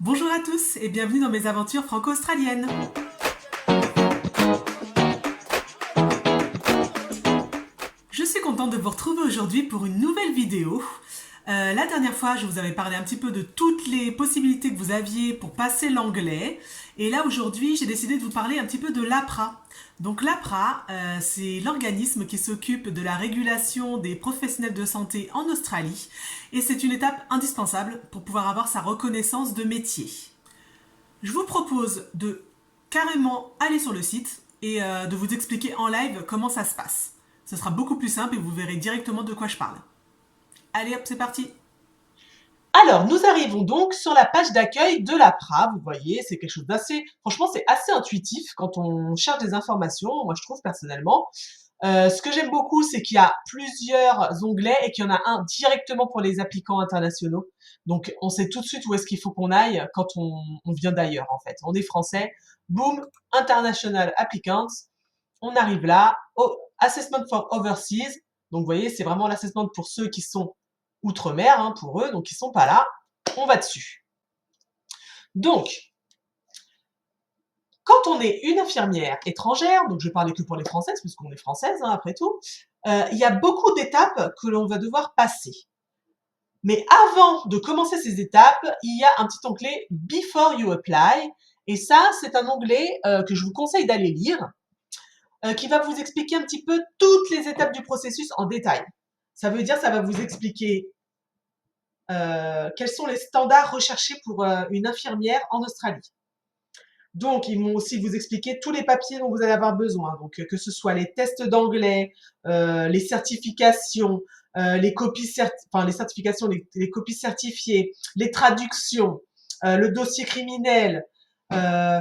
Bonjour à tous et bienvenue dans mes aventures franco-australiennes. Je suis contente de vous retrouver aujourd'hui pour une nouvelle vidéo. La dernière fois, je vous avais parlé un petit peu de toutes les possibilités que vous aviez pour passer l'anglais. Et là, aujourd'hui, j'ai décidé de vous parler un petit peu de l'APRA. Donc l'APRA, c'est l'organisme qui s'occupe de la régulation des professionnels de santé en Australie. Et c'est une étape indispensable pour pouvoir avoir sa reconnaissance de métier. Je vous propose de carrément aller sur le site et de vous expliquer en live comment ça se passe. Ce sera beaucoup plus simple et vous verrez directement de quoi je parle. Allez hop, c'est parti. Alors, nous arrivons donc sur la page d'accueil de l'APRA. Vous voyez, c'est quelque chose d'assez, franchement, c'est assez intuitif quand on cherche des informations. Moi, je trouve personnellement. Ce que j'aime beaucoup, c'est qu'il y a plusieurs onglets et qu'il y en a un directement pour les applicants internationaux. Donc, on sait tout de suite où est-ce qu'il faut qu'on aille quand on vient d'ailleurs, en fait. On est français. Boom, International Applicants. On arrive là. Oh, Assessment for Overseas. Donc, vous voyez, c'est vraiment l'assessment pour ceux qui sont outre-mer, hein, pour eux, donc ils sont pas là. On va dessus. Donc, quand on est une infirmière étrangère, donc je vais parler que pour les françaises, puisqu'on est française, hein, après tout, il y a beaucoup d'étapes que l'on va devoir passer. Mais avant de commencer ces étapes, il y a un petit onglet Before you apply. Et ça, c'est un onglet que je vous conseille d'aller lire, qui va vous expliquer un petit peu toutes les étapes du processus en détail. Ça veut dire, ça va vous expliquer quels sont les standards recherchés pour une infirmière en Australie. Donc, ils vont aussi vous expliquer tous les papiers dont vous allez avoir besoin. Donc, que ce soit les tests d'anglais, les certifications, enfin les certifications, les copies certifiées, les traductions, le dossier criminel, euh,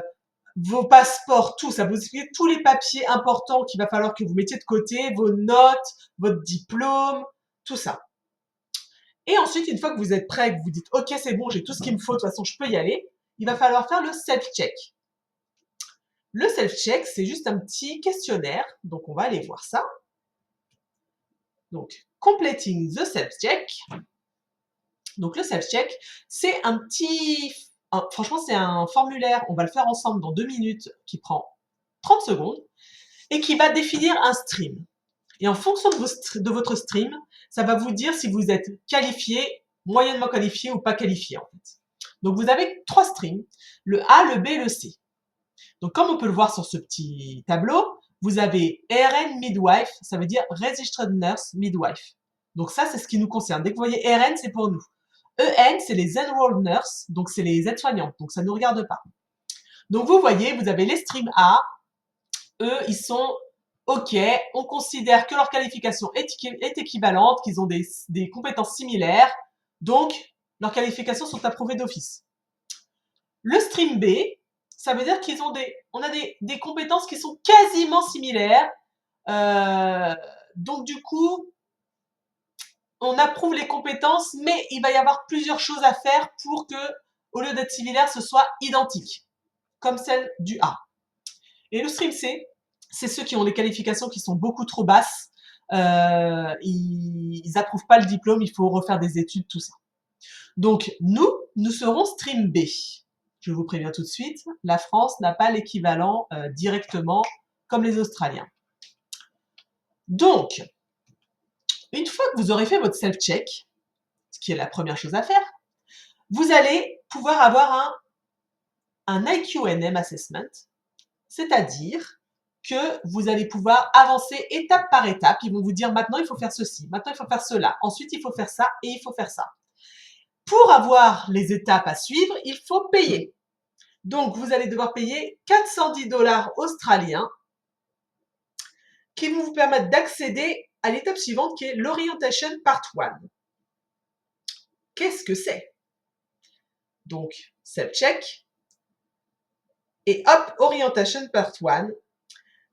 vos passeports, tout. Ça vous explique tous les papiers importants qu'il va falloir que vous mettiez de côté, vos notes, votre diplôme, tout ça. Et ensuite, une fois que vous êtes prêt, que vous dites OK, c'est bon, j'ai tout ce qu'il me faut, de toute façon, je peux y aller, il va falloir faire le self-check. Le self-check, c'est juste un petit questionnaire, donc on va aller voir ça. Donc, completing the self-check. Donc, le self-check, c'est franchement, c'est un formulaire, on va le faire ensemble dans 2 minutes, qui prend 30 secondes, et qui va définir un stream. Et en fonction de votre stream, ça va vous dire si vous êtes qualifié, moyennement qualifié ou pas qualifié, en fait. Donc, vous avez 3 streams, le A, le B et le C. Donc, comme on peut le voir sur ce petit tableau, vous avez RN Midwife, ça veut dire Registered Nurse Midwife. Donc ça, c'est ce qui nous concerne. Dès que vous voyez RN, c'est pour nous. EN, c'est les Enrolled Nurses, donc c'est les aides-soignantes, donc ça ne nous regarde pas. Donc vous voyez, vous avez les streams A, eux, ils sont OK, on considère que leur qualification est équivalente, qu'ils ont des compétences similaires, donc leurs qualifications sont approuvées d'office. Le stream B, ça veut dire on a des compétences qui sont quasiment similaires. Donc du coup, on approuve les compétences, mais il va y avoir plusieurs choses à faire pour que, au lieu d'être similaire, ce soit identique, comme celle du A. Et le stream C, c'est ceux qui ont les qualifications qui sont beaucoup trop basses. Ils approuvent pas le diplôme, il faut refaire des études, tout ça. Donc nous serons stream B. Je vous préviens tout de suite, la France n'a pas l'équivalent directement comme les Australiens. Donc, une fois que vous aurez fait votre self-check, ce qui est la première chose à faire, vous allez pouvoir avoir un IQNM assessment, c'est-à-dire que vous allez pouvoir avancer étape par étape. Ils vont vous dire maintenant il faut faire ceci, maintenant il faut faire cela, ensuite il faut faire ça et il faut faire ça. Pour avoir les étapes à suivre, il faut payer. Donc, vous allez devoir payer 410 dollars australiens qui vont vous permettre d'accéder à l'étape suivante qui est l'Orientation Part 1. Qu'est-ce que c'est? Donc, self-check et hop, Orientation Part 1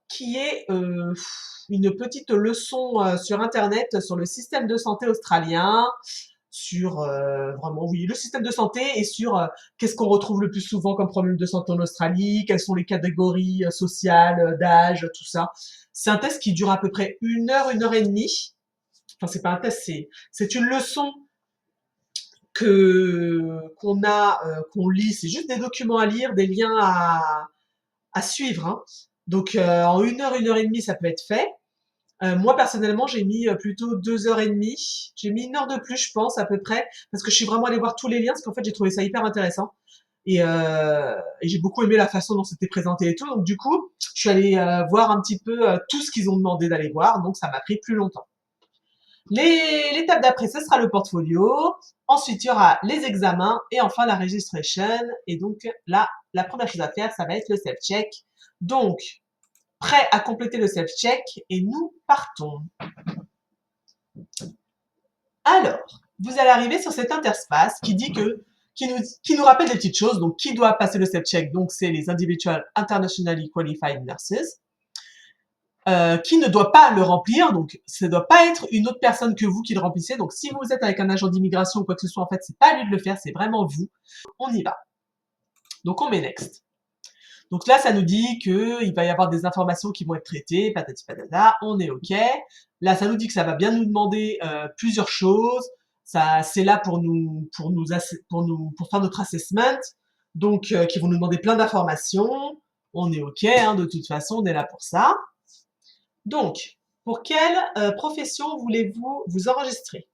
qui est une petite leçon sur Internet sur le système de santé australien, sur vraiment, oui, le système de santé et sur qu'est-ce qu'on retrouve le plus souvent comme problème de santé en Australie, quelles sont les catégories sociales, d'âge, tout ça. C'est un test qui dure à peu près une heure et demie. Enfin, c'est pas un test, c'est une leçon qu'on lit, c'est juste des documents à lire, des liens à suivre, hein. Donc en 1 heure et demie, ça peut être fait. Moi personnellement, j'ai mis plutôt 2 heures et demie. J'ai mis 1 heure de plus, je pense, à peu près, parce que je suis vraiment allée voir tous les liens, parce qu'en fait, j'ai trouvé ça hyper intéressant. Et j'ai beaucoup aimé la façon dont c'était présenté et tout. Donc du coup, je suis allée voir un petit peu tout ce qu'ils ont demandé d'aller voir. Donc ça m'a pris plus longtemps. L'étape d'après, ce sera le portfolio. Ensuite, il y aura les examens et enfin la registration. Et donc là, la première chose à faire, ça va être le self-check. Donc, prêt à compléter le self-check et nous partons. Alors, vous allez arriver sur cet interspace qui nous rappelle des petites choses. Donc, qui doit passer le self-check? Donc, c'est les Individual Internationally Qualified Nurses. Qui ne doit pas le remplir, donc ça ne doit pas être une autre personne que vous qui le remplissez. Donc si vous êtes avec un agent d'immigration ou quoi que ce soit, en fait, c'est pas à lui de le faire, c'est vraiment vous. On y va. Donc on met next. Donc là, ça nous dit que il va y avoir des informations qui vont être traitées, patati patata, on est OK. Là, ça nous dit que ça va bien nous demander plusieurs choses. Ça, c'est là pour faire notre assessment. Donc, qui vont nous demander plein d'informations. On est OK, hein, de toute façon, on est là pour ça. Donc, pour quelle profession voulez-vous vous enregistrer?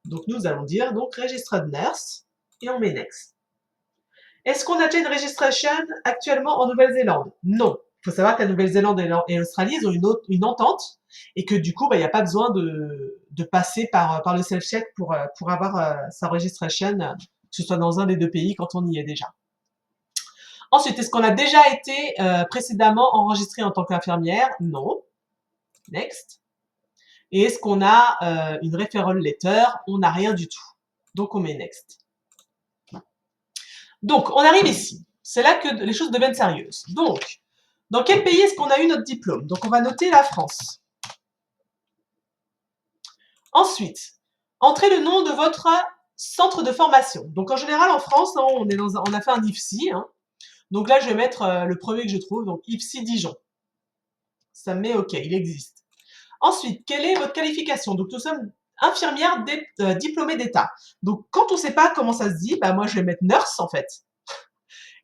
Donc, nous allons dire donc Registered Nurse et on met Next. Est-ce qu'on a déjà une registration actuellement en Nouvelle-Zélande? Non. Il faut savoir que la Nouvelle-Zélande et l'Australie, ils ont une entente et que du coup, il n'y a pas besoin de passer par le self-check pour avoir sa registration, que ce soit dans un des deux pays quand on y est déjà. Ensuite, est-ce qu'on a déjà été précédemment enregistré en tant qu'infirmière? Non. Next. Et est-ce qu'on a une referral letter? On n'a rien du tout. Donc, on met next. Donc, on arrive ici. C'est là que les choses deviennent sérieuses. Donc, dans quel pays est-ce qu'on a eu notre diplôme? Donc, on va noter la France. Ensuite, entrez le nom de votre centre de formation. Donc, en général, en France, hein, on a fait un IFSI. Hein. Donc là, je vais mettre le premier que je trouve. Donc, IFSI Dijon. Ça me met OK, il existe. Ensuite, quelle est votre qualification? Donc, nous sommes infirmières diplômées d'État. Donc, quand on ne sait pas comment ça se dit, bah, moi, je vais mettre nurse, en fait.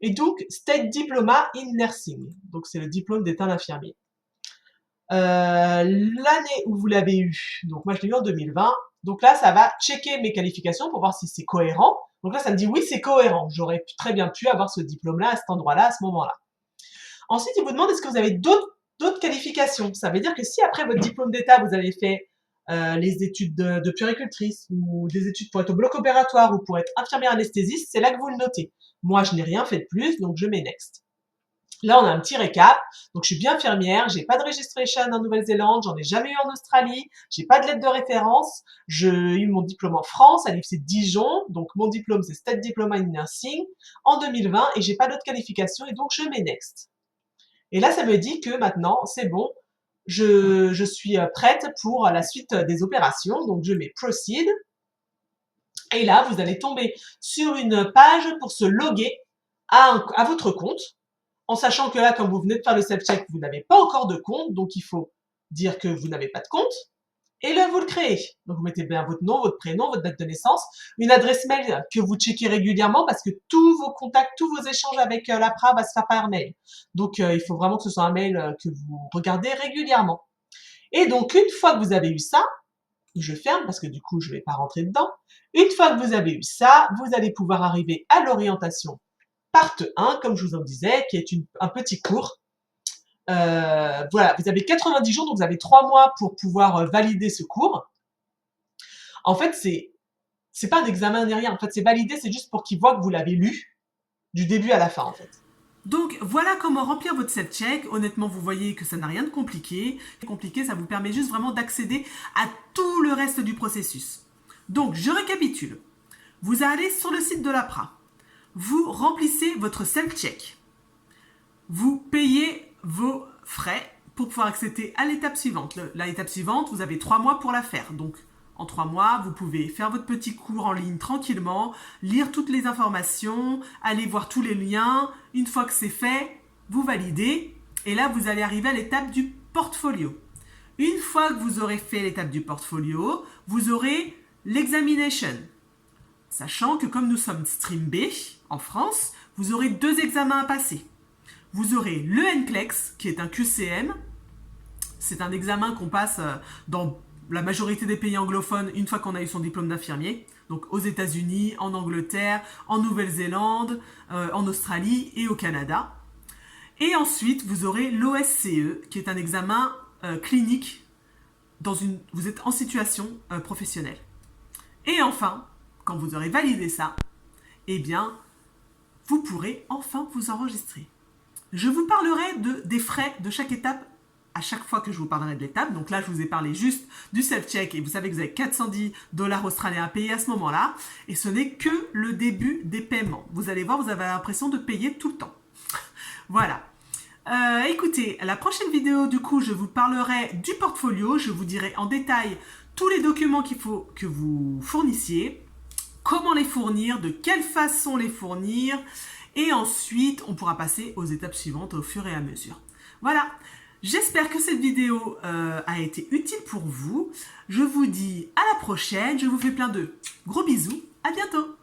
Et donc, State Diploma in Nursing. Donc, c'est le diplôme d'État d'infirmier. L'année où vous l'avez eu, donc moi, je l'ai eu en 2020. Donc là, ça va checker mes qualifications pour voir si c'est cohérent. Donc là, ça me dit oui, c'est cohérent. J'aurais très bien pu avoir ce diplôme-là à cet endroit-là, à ce moment-là. Ensuite, il vous demande est-ce que vous avez d'autres qualifications. Ça veut dire que si après votre diplôme d'État, vous avez fait les études de puéricultrice ou des études pour être au bloc opératoire ou pour être infirmière anesthésiste, c'est là que vous le notez. Moi, je n'ai rien fait de plus, donc je mets next. Là, on a un petit récap. Donc, je suis bien infirmière, j'ai pas de registration en Nouvelle-Zélande, j'en ai jamais eu en Australie, j'ai pas de lettre de référence, j'ai eu mon diplôme en France, à l'IFSI Dijon, donc mon diplôme c'est State Diploma in Nursing en 2020 et j'ai pas d'autres qualifications et donc je mets next. Et là, ça me dit que maintenant, c'est bon, je suis prête pour la suite des opérations. Donc, je mets Proceed. Et là, vous allez tomber sur une page pour se loguer à votre compte. En sachant que là, comme vous venez de faire le self-check, vous n'avez pas encore de compte. Donc, il faut dire que vous n'avez pas de compte. Et là, vous le créez. Donc, vous mettez bien votre nom, votre prénom, votre date de naissance, une adresse mail que vous checkez régulièrement parce que tous vos contacts, tous vos échanges avec l'APRA va se faire par mail. Donc, il faut vraiment que ce soit un mail que vous regardez régulièrement. Et donc, une fois que vous avez eu ça, je ferme parce que du coup, je ne vais pas rentrer dedans. Une fois que vous avez eu ça, vous allez pouvoir arriver à l'orientation part 1, comme je vous en disais, qui est un petit cours. Voilà, vous avez 90 jours, donc vous avez 3 mois pour pouvoir valider ce cours. En fait, c'est pas un examen ni rien. En fait, c'est validé, c'est juste pour qu'ils voient que vous l'avez lu du début à la fin, en fait. Donc voilà comment remplir votre self-check. Honnêtement, vous voyez que ça n'a rien de compliqué. Compliqué, ça vous permet juste vraiment d'accéder à tout le reste du processus. Donc, je récapitule. Vous allez sur le site de l'APRA. Vous remplissez votre self-check. Vous payez vos frais pour pouvoir accéder à l'étape suivante. L'étape suivante, vous avez 3 mois pour la faire. Donc, en 3 mois, vous pouvez faire votre petit cours en ligne tranquillement, lire toutes les informations, aller voir tous les liens. Une fois que c'est fait, vous validez. Et là, vous allez arriver à l'étape du portfolio. Une fois que vous aurez fait l'étape du portfolio, vous aurez l'examination. Sachant que comme nous sommes Stream B en France, vous aurez 2 examens à passer. Vous aurez le NCLEX, qui est un QCM. C'est un examen qu'on passe dans la majorité des pays anglophones une fois qu'on a eu son diplôme d'infirmier. Donc aux États-Unis, en Angleterre, en Nouvelle-Zélande, en Australie et au Canada. Et ensuite, vous aurez l'OSCE, qui est un examen clinique vous êtes en situation professionnelle. Et enfin, quand vous aurez validé ça, eh bien, vous pourrez enfin vous enregistrer. Je vous parlerai des frais de chaque étape à chaque fois que je vous parlerai de l'étape. Donc là, je vous ai parlé juste du self-check et vous savez que vous avez 410 $ australiens à payer à ce moment-là. Et ce n'est que le début des paiements. Vous allez voir, vous avez l'impression de payer tout le temps. Voilà. Écoutez, la prochaine vidéo, du coup, je vous parlerai du portfolio. Je vous dirai en détail tous les documents qu'il faut que vous fournissiez, comment les fournir, de quelle façon les fournir. Et ensuite, on pourra passer aux étapes suivantes au fur et à mesure. Voilà. J'espère que cette vidéo a été utile pour vous. Je vous dis à la prochaine. Je vous fais plein de gros bisous. À bientôt.